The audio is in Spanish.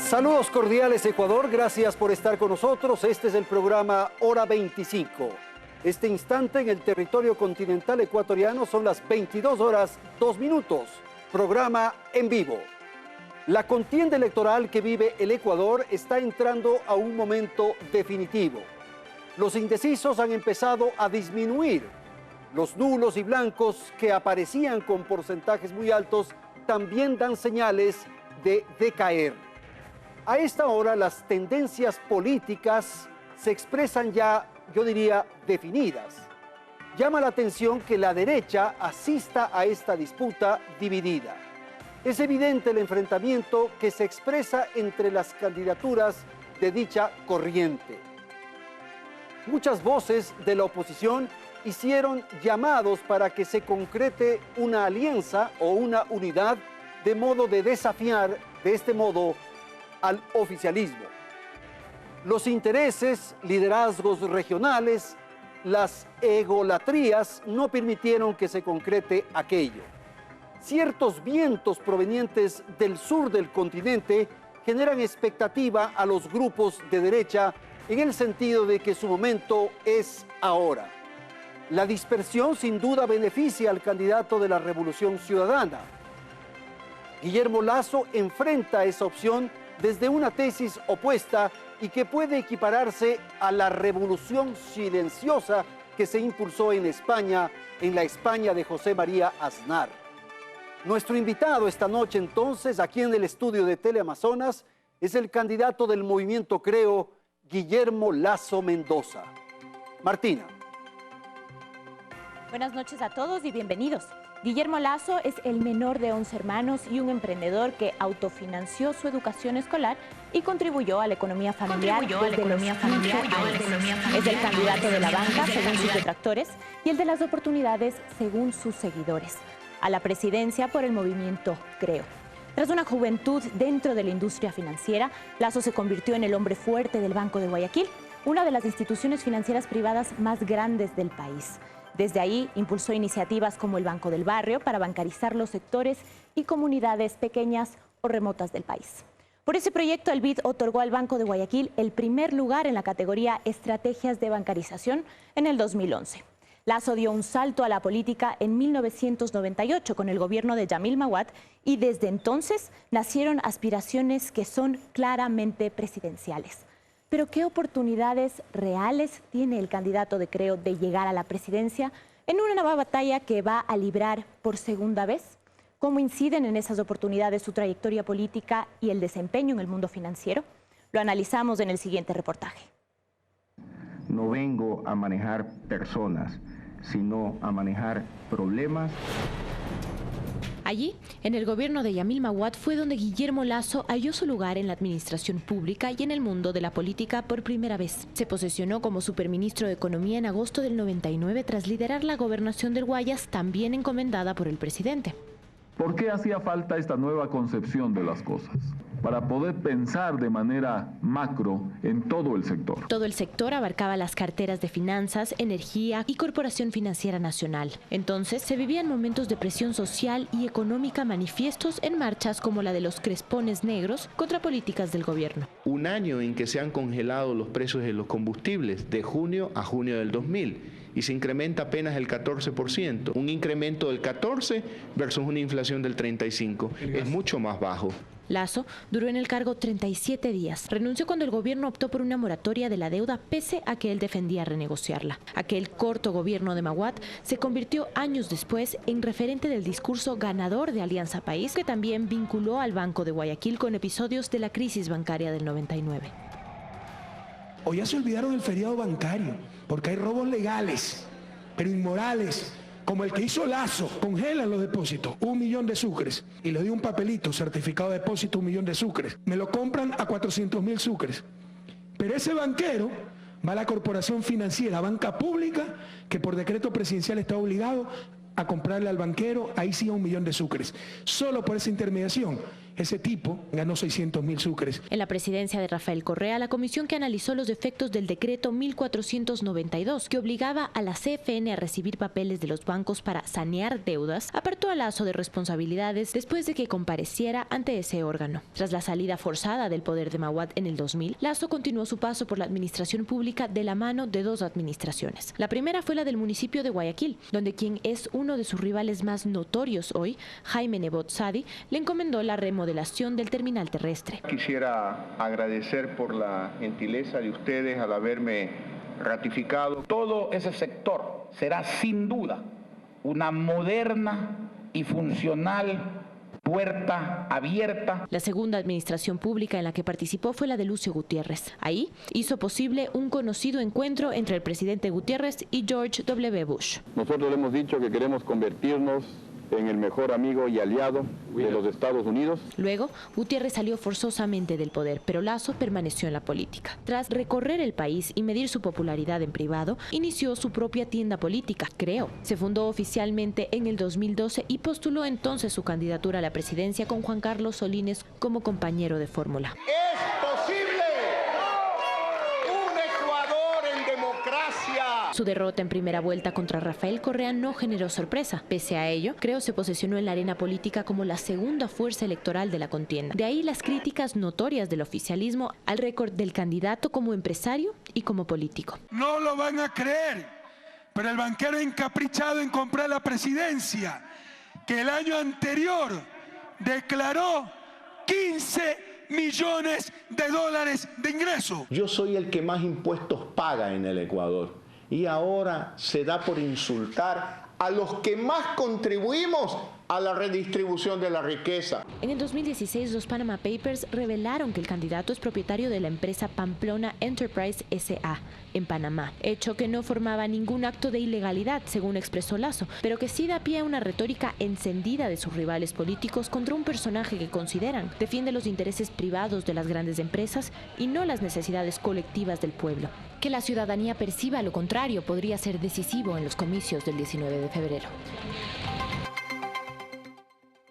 Saludos cordiales, Ecuador, gracias por estar con nosotros. Este es el programa Hora 25. Este instante en el territorio continental ecuatoriano son las 22 horas 2 minutos. Programa en vivo. La contienda electoral que vive el Ecuador está entrando a un momento definitivo. Los indecisos han empezado a disminuir. Los nulos y blancos que aparecían con porcentajes muy altos también dan señales de decaer. A esta hora las tendencias políticas se expresan ya, yo diría, definidas. Llama la atención que la derecha asista a esta disputa dividida. Es evidente el enfrentamiento que se expresa entre las candidaturas de dicha corriente. Muchas voces de la oposición hicieron llamados para que se concrete una alianza o una unidad de modo de desafiar de este modo al oficialismo. Los intereses, liderazgos regionales, las egolatrías no permitieron que se concrete aquello. Ciertos vientos provenientes del sur del continente generan expectativa a los grupos de derecha en el sentido de que su momento es ahora. La dispersión sin duda beneficia al candidato de la Revolución Ciudadana. Guillermo Lasso enfrenta esa opción desde una tesis opuesta y que puede equipararse a la revolución silenciosa que se impulsó en España, en la España de José María Aznar. Nuestro invitado esta noche entonces, aquí en el estudio de Teleamazonas, es el candidato del Movimiento Creo, Guillermo Lasso Mendoza. Martina. Buenas noches a todos y bienvenidos. Guillermo Lasso es el menor de 11 hermanos y un emprendedor que autofinanció su educación escolar y contribuyó a la economía familiar desde los 15 años. Es el candidato de la banca, según sus detractores, y el de las oportunidades, según sus seguidores, a la presidencia por el Movimiento Creo. Tras una juventud dentro de la industria financiera, Lasso se convirtió en el hombre fuerte del Banco de Guayaquil, una de las instituciones financieras privadas más grandes del país. Desde ahí impulsó iniciativas como el Banco del Barrio para bancarizar los sectores y comunidades pequeñas o remotas del país. Por ese proyecto, el BID otorgó al Banco de Guayaquil el primer lugar en la categoría Estrategias de Bancarización en el 2011. Lasso dio un salto a la política en 1998 con el gobierno de Yamil Maguad y desde entonces nacieron aspiraciones que son claramente presidenciales. Pero ¿qué oportunidades reales tiene el candidato de Creo de llegar a la presidencia en una nueva batalla que va a librar por segunda vez? ¿Cómo inciden en esas oportunidades su trayectoria política y el desempeño en el mundo financiero? Lo analizamos en el siguiente reportaje. No vengo a manejar personas, sino a manejar problemas. Allí, en el gobierno de Yamil Maguad, fue donde Guillermo Lasso halló su lugar en la administración pública y en el mundo de la política por primera vez. Se posesionó como superministro de Economía en agosto del 99 tras liderar la gobernación del Guayas, también encomendada por el presidente. ¿Por qué hacía falta esta nueva concepción de las cosas? Para poder pensar de manera macro en todo el sector. Todo el sector abarcaba las carteras de finanzas, energía y Corporación Financiera Nacional. Entonces se vivían momentos de presión social y económica manifiestos en marchas como la de los Crespones Negros contra políticas del gobierno. Un año en que se han congelado los precios de los combustibles de junio a junio del 2000 y se incrementa apenas el 14%. Un incremento del 14% versus una inflación del 35%. Es mucho más bajo. Lasso duró en el cargo 37 días. Renunció cuando el gobierno optó por una moratoria de la deuda pese a que él defendía renegociarla. Aquel corto gobierno de Maguad se convirtió años después en referente del discurso ganador de Alianza País, que también vinculó al Banco de Guayaquil con episodios de la crisis bancaria del 99. O ya se olvidaron del feriado bancario, porque hay robos legales, pero inmorales, como el que hizo Lasso. Congelan los depósitos, 1 millón de sucres, y le doy un papelito, certificado de depósito, 1 millón de sucres. Me lo compran a 400.000 sucres. Pero ese banquero va a la corporación financiera, banca pública, que por decreto presidencial está obligado a comprarle al banquero, ahí sí a 1 millón de sucres, solo por esa intermediación. ese tipo ganó 600.000 sucres. En la presidencia de Rafael Correa, la comisión que analizó los defectos del decreto 1492, que obligaba a la CFN a recibir papeles de los bancos para sanear deudas, apartó a Lasso de responsabilidades después de que compareciera ante ese órgano. Tras la salida forzada del poder de Maguad en el 2000, Lasso continuó su paso por la administración pública de la mano de dos administraciones. La primera fue la del municipio de Guayaquil, donde quien es uno de sus rivales más notorios hoy, Jaime Nebot Sadi, le encomendó la remodelación del terminal terrestre. Quisiera agradecer por la gentileza de ustedes al haberme ratificado. Todo ese sector será sin duda una moderna y funcional puerta abierta. La segunda administración pública en la que participó fue la de Lucio Gutiérrez. Ahí hizo posible un conocido encuentro entre el presidente Gutiérrez y George W. Bush. Nosotros le hemos dicho que queremos convertirnos en el mejor amigo y aliado de los Estados Unidos. Luego, Gutiérrez salió forzosamente del poder, pero Lasso permaneció en la política. Tras recorrer el país y medir su popularidad en privado, inició su propia tienda política, Creo. Se fundó oficialmente en el 2012 y postuló entonces su candidatura a la presidencia con Juan Carlos Solines como compañero de fórmula. ¡Es posible! ¡Un Ecuador en democracia! Su derrota en primera vuelta contra Rafael Correa no generó sorpresa. Pese a ello, Creo se posicionó en la arena política como la segunda fuerza electoral de la contienda. De ahí las críticas notorias del oficialismo al récord del candidato como empresario y como político. No lo van a creer, pero el banquero encaprichado en comprar la presidencia, que el año anterior declaró 15 millones de dólares de ingreso. Yo soy el que más impuestos paga en el Ecuador. Y ahora se da por insultar a los que más contribuimos a la redistribución de la riqueza. En el 2016, los Panama Papers revelaron que el candidato es propietario de la empresa Pamplona Enterprise S.A. en Panamá, hecho que no formaba ningún acto de ilegalidad, según expresó Lasso, pero que sí da pie a una retórica encendida de sus rivales políticos contra un personaje que consideran defiende los intereses privados de las grandes empresas y no las necesidades colectivas del pueblo. Que la ciudadanía perciba lo contrario podría ser decisivo en los comicios del 19 de febrero.